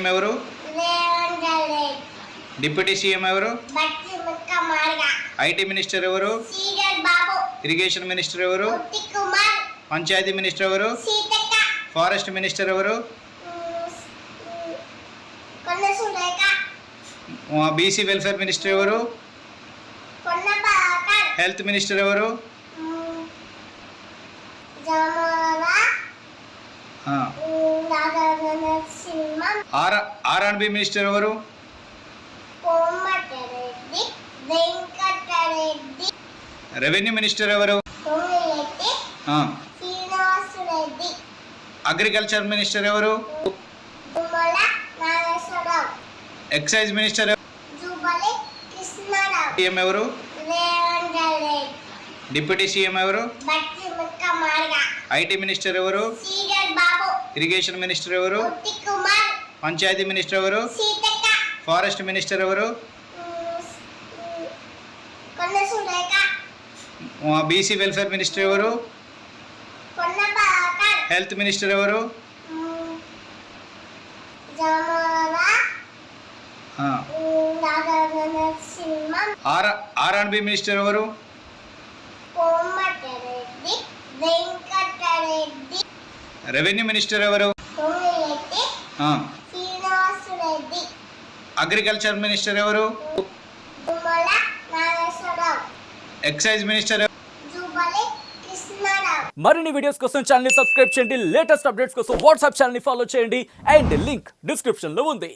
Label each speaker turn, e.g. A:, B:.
A: CM ఎవరు?
B: Revanth Reddy.
A: Deputy CM ఎవరు?
B: బట్టి ముక్కమార్గ.
A: ఐటీ మినిస్టర్ ఎవరు?
B: శ్రీధర్ బాబు.
A: ఇరిగేషన్ మినిస్టర్ ఎవరు?
B: ఉత్తి కుమార్.
A: పంచాయతీ మినిస్టర్ ఎవరు?
B: సీతక్క.
A: ఫారెస్ట్ మినిస్టర్ ఎవరు?
B: కొండ సురేఖ.
A: బీసీ వెల్ఫేర్ మినిస్టర్ ఎవరు?
B: కొండ బాకర్.
A: హెల్త్ మినిస్టర్ ఎవరు?
B: జమల నరసింహం.
A: ఆర్ఆర్బి మినిస్టర్ ఎవరు?
B: కోమటిరెడ్డి వెంకటరెడ్డి.
A: రెవెన్యూ మినిస్టర్ ఎవరు?
B: తొమ్మిరెడ్డి శ్రీనివాసరెడ్డి.
A: అగ్రికల్చర్ మినిస్టర్ ఎవరు?
B: Tummala Nageswara Rao.
A: Excise minister
B: Jupally Krishna Rao.
A: CM ఎవరు?
B: రేవంత్ రెడ్డి.
A: డిప్యూటీ సీఎం ఎవరు?
B: బట్టి ముక్కమార్గ.
A: ఐటీ మినిస్టర్ ఎవరు?
B: శ్రీధర్ బాబు.
A: ఇరిగేషన్ మినిస్టర్ ఎవరు?
B: ఉత్తి కుమార్.
A: పంచాయతీ మినిస్టర్ ఎవరు?
B: సీతక్క.
A: ఫారెస్ట్ మినిస్టర్ ఎవరు?
B: కొండ సురేఖ.
A: బీసీ వెల్ఫేర్ మినిస్టర్ ఎవరు?
B: కొండ బాకర్.
A: హెల్త్ మినిస్టర్ ఎవరు?
B: జమల నరసింహం.
A: ఆర్ఆర్బి మినిస్టర్ ఎవరు?
B: కోమటిరెడ్డి వెంకటరెడ్డి.
A: రెవెన్యూ మినిస్టర్ ఎవరు?
B: తొమ్మిరెడ్డి శ్రీనివాసరెడ్డి.
A: అగ్రికల్చర్ మినిస్టర్ ఎవరు?
B: తుమ్మల నాగేశ్వరరావు.
A: Excise minister
B: Jupally Krishna Rao.
C: మరిన్ని వీడియోస్ కోసం ఛానల్ ని సబ్స్క్రైబ్ చేయండి. లేటెస్ట్ అప్డేట్స్ కోసం వాట్సాప్ ఛానల్ ని ఫాలో చేయండి. అండ్ లింక్ డిస్క్రిప్షన్ లో ఉంది.